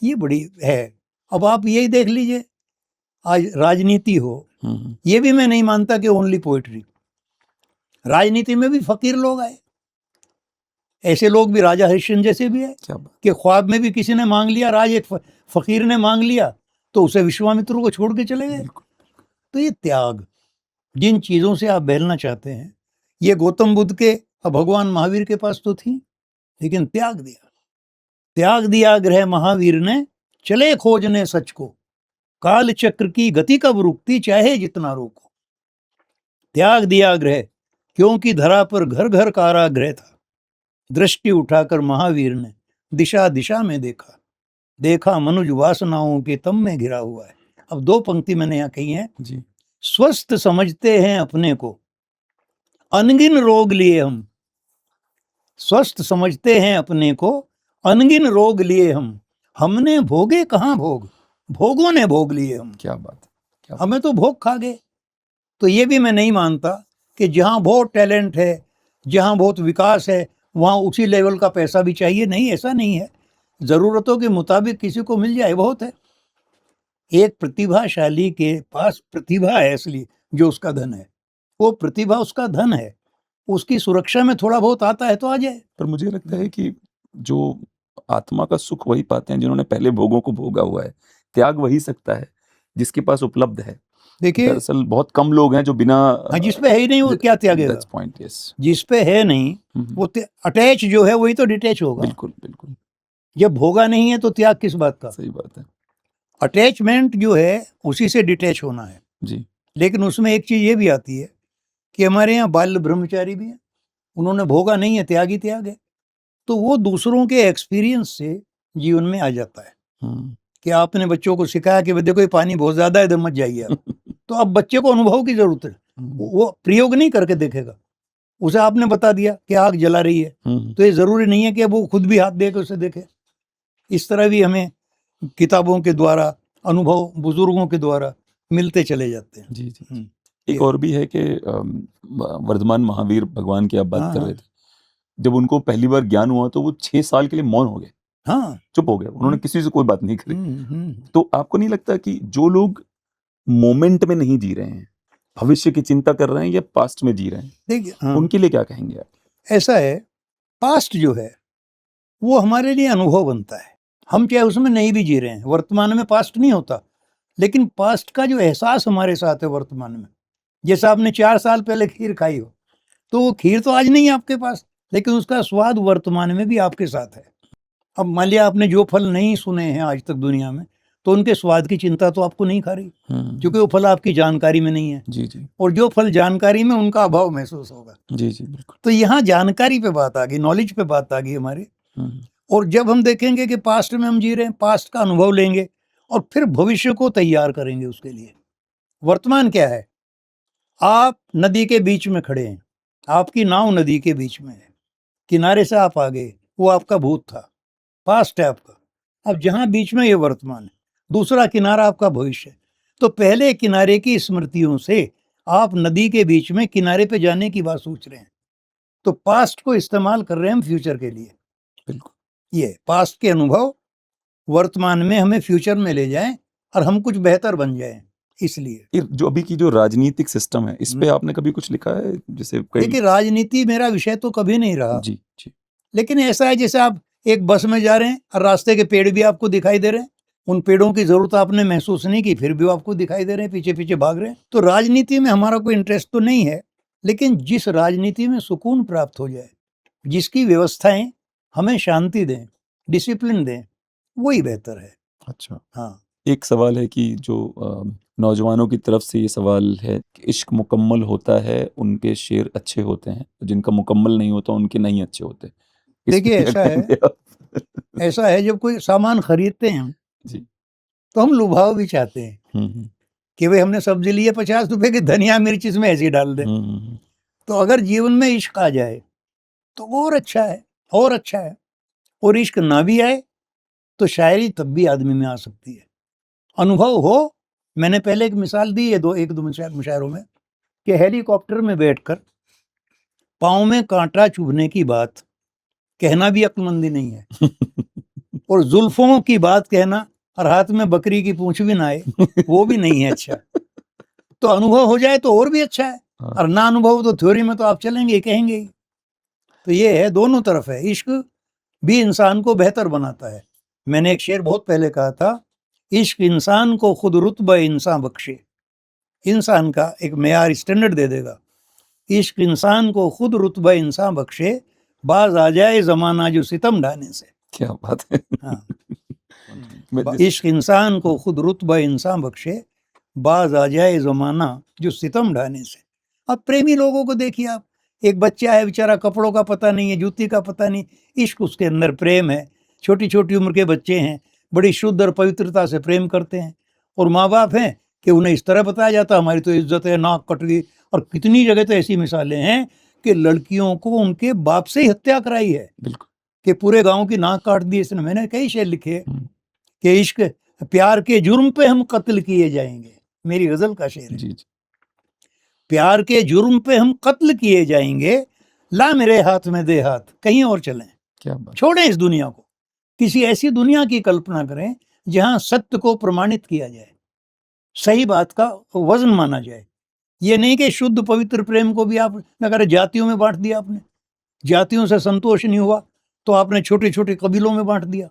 ये बड़ी है। अब आप यही देख लीजिए, आज राजनीति हो, ये भी मैं नहीं मानता कि ओनली पोएट्री, राजनीति में भी फकीर लोग आए, ऐसे लोग भी राजा हरिश्चंद्र जैसे भी है कि ख्वाब में भी किसी ने मांग लिया, राज एक फकीर ने मांग लिया तो उसे विश्वामित्र को छोड़ के चले गए। तो ये त्याग, जिन चीजों से आप बहलना चाहते हैं, ये गौतम बुद्ध के और भगवान महावीर के पास तो थी, लेकिन त्याग दिया ग्रह महावीर ने, चले खोजने सच को, काल चक्र की गति कब रुकती, चाहे जितना रोको। त्याग दिया ग्रह, क्योंकि धरा पर घर घर कारागृह था, दृष्टि उठाकर महावीर ने दिशा दिशा में देखा मनुज वासनाओं के तम में घिरा हुआ है। अब 2 पंक्ति मैंने यहाँ कही है जी। स्वस्थ समझते हैं अपने को, अनगिन रोग लिए हम, स्वस्थ समझते हैं अपने को, अनगिन रोग लिए हमने भोगे कहाँ भोग, भोगों ने भोग लिए हम। क्या बात, हमें तो भोग खा गए। तो ये भी मैं नहीं मानता कि जहाँ बहुत टैलेंट है, जहाँ बहुत विकास है, वहाँ उसी लेवल का पैसा भी चाहिए। नहीं, ऐसा नहीं है, ज़रूरतों के मुताबिक किसी को मिल जाए बहुत है। एक प्रतिभाशाली के पास प्रतिभा है, इसलिए जो उसका धन है, वो प्रतिभा उसका धन है, उसकी सुरक्षा में थोड़ा बहुत आता है तो आ जाए। पर मुझे लगता है कि जो आत्मा का सुख वही पाते हैं जिन्होंने पहले भोगों को भोगा हुआ है। त्याग वही सकता है जिसके पास उपलब्ध है। देखिए, दरअसल बहुत कम लोग हैं जो बिना जिस पे है ही नहीं वो क्या त्यागेगा। That's point, yes. जिस पे है नहीं वो अटैच जो है वही तो डिटैच होगा। बिल्कुल बिल्कुल। जब भोगा नहीं है तो त्याग किस बात का। सही बात है। अटैचमेंट जो है उसी से डिटैच होना है जी। लेकिन उसमें एक चीज ये भी आती है कि हमारे यहाँ बाल्य ब्रह्मचारी भी है, उन्होंने भोगा नहीं है, त्याग ही त्याग है। तो वो दूसरों के एक्सपीरियंस से जीवन में आ जाता है कि आपने बच्चों को सिखाया कि देखो ये पानी बहुत ज्यादा है, इधर मत जाइए आप। तो अब बच्चे को अनुभव की जरूरत है, वो प्रयोग नहीं करके देखेगा, उसे आपने बता दिया कि आग जला रही है, तो ये जरूरी नहीं है कि वो खुद भी हाथ दे के उसे देखे। इस तरह भी हमें किताबों के द्वारा, अनुभव बुजुर्गों के द्वारा मिलते चले जाते हैं। जी जी। एक और भी है कि वर्धमान महावीर भगवान की आप बात कर रहे थे, जब उनको पहली बार ज्ञान हुआ तो वो 6 साल के लिए मौन हो गए। हाँ, चुप हो गए, उन्होंने किसी से कोई बात नहीं करी। तो आपको नहीं लगता कि जो लोग मोमेंट में नहीं जी रहे हैं, भविष्य की चिंता कर रहे हैं या पास्ट में जी रहे हैं, देखिए उनके लिए क्या कहेंगे आप? ऐसा है, पास्ट जो है वो हमारे लिए अनुभव बनता है, हम चाहे उसमें नहीं भी जी रहे हैं। वर्तमान में पास्ट नहीं होता, लेकिन पास्ट का जो एहसास हमारे साथ है वर्तमान में। जैसे आपने 4 साल पहले खीर खाई हो, तो वो खीर तो आज नहीं है आपके पास, लेकिन उसका स्वाद वर्तमान में भी आपके साथ है। अब मान लिया आपने जो फल नहीं सुने हैं आज तक दुनिया में, तो उनके स्वाद की चिंता तो आपको नहीं खा रही, क्योंकि वो फल आपकी जानकारी में नहीं है। जी जी। और जो फल जानकारी में, उनका अभाव महसूस होगा। जी जी बिल्कुल। तो यहाँ जानकारी पे बात आ गई, नॉलेज पे बात आ गई हमारी। और जब हम देखेंगे कि पास्ट में हम जी रहे हैं, पास्ट का अनुभव लेंगे और फिर भविष्य को तैयार करेंगे उसके लिए। वर्तमान क्या है, आप नदी के बीच में खड़े हैं, आपकी नाव नदी के बीच में है, किनारे से आप आ गए, वो आपका भूत था, पास्ट है आपका। अब जहां बीच में ये वर्तमान है, दूसरा किनारा आपका भविष्य है। तो पहले किनारे की स्मृतियों से आप नदी के बीच में किनारे पे जाने की बात सोच रहे हैं, तो पास्ट को इस्तेमाल कर रहे हैं हम फ्यूचर के लिए। बिल्कुल। ये पास्ट के अनुभव वर्तमान में हमें फ्यूचर में ले जाएं और हम कुछ बेहतर बन जाएं। इसलिए जो अभी की जो राजनीतिक सिस्टम है, इस पे आपने कभी कुछ लिखा है? जैसे देखिए, राजनीति मेरा विषय तो कभी नहीं रहा जी जी, लेकिन ऐसा है जैसे आप एक बस में जा रहे हैं और रास्ते के पेड़ भी आपको दिखाई दे रहे हैं, उन पेड़ों की जरूरत आपने महसूस नहीं की, फिर भी वो आपको दिखाई दे रहे हैं, पीछे पीछे भाग रहे हैं। तो राजनीति में हमारा कोई इंटरेस्ट तो नहीं है, लेकिन जिस राजनीति में सुकून प्राप्त हो जाए, जिसकी व्यवस्थाएं हमें शांति दें, डिसिप्लिन दें, वही बेहतर है। अच्छा, हाँ। एक सवाल है कि जो नौजवानों की तरफ से ये सवाल है कि इश्क मुकम्मल होता है, उनके शेर अच्छे होते हैं, जिनका मुकम्मल नहीं होता उनके नहीं अच्छे होते। देखिए, ऐसा है जब कोई सामान खरीदते हैं जी, तो हम लुभाव भी चाहते हैं कि भाई हमने सब्जी ली है 50 रुपए की, धनिया मिर्च इसमें ऐसी डाल दें। तो अगर जीवन में इश्क आ जाए तो और अच्छा है, और अच्छा है। और इश्क ना भी आए तो शायरी तब भी आदमी में आ सकती है, अनुभव हो। मैंने पहले एक मिसाल दी है एक दो मुशायरों में कि हेलीकॉप्टर में बैठकर पाँव में कांटा चुभने की बात कहना भी अक्लमंदी नहीं है। और जुल्फों की बात कहना और हाथ में बकरी की पूंछ भी ना आए, वो भी नहीं है अच्छा। तो अनुभव हो जाए तो और भी अच्छा है, और ना अनुभव तो थ्योरी में तो आप चलेंगे कहेंगे ही। तो ये है, दोनों तरफ है। इश्क भी इंसान को बेहतर बनाता है। मैंने एक शेर बहुत पहले कहा था, इश्क इंसान को खुद रुतबा इंसान बख्शे। इंसान का एक मेयार स्टैंडर्ड दे देगा। इश्क इंसान को खुद रुतबा इंसान बख्शे, बाज आ जाए जमाना जो सितम ढाने से। क्या बात है। हाँ, इश्क इंसान को खुद रुतबा इंसान बख्शे, बाज आ जाए जमाना जो सितम ढाने से। अब प्रेमी लोगों को देखिए आप, एक बच्चा है बेचारा, कपड़ों का पता नहीं है, जूती का पता नहीं, इश्क उसके अंदर प्रेम है। छोटी छोटी उम्र के बच्चे हैं, बड़ी शुद्ध और पवित्रता से प्रेम करते हैं, और माँ बाप हैं कि उन्हें इस तरह बताया जाता हमारी तो इज्जत है, नाक कट गई। और कितनी जगह तो ऐसी मिसालें हैं कि लड़कियों को उनके बाप से ही हत्या कराई है, कि पूरे गांव की नाक काट दी इसने। मैंने कई शेर लिखे कि इश्क प्यार के जुर्म पे हम कत्ल किए जाएंगे, मेरी गजल का शेर है। जी जी। प्यार के जुर्म पे हम कत्ल किए जाएंगे, ला मेरे हाथ में दे हाथ, कहीं और चलें। क्या बात। छोड़ें इस दुनिया को, किसी ऐसी दुनिया की कल्पना करें जहां सत्य को प्रमाणित किया जाए, सही बात का वजन माना जाए। ये नहीं कि शुद्ध पवित्र प्रेम को भी आप अगर जातियों में बांट दिया, आपने जातियों से संतोष नहीं हुआ तो आपने छोटे छोटे कबीलों में बांट दिया।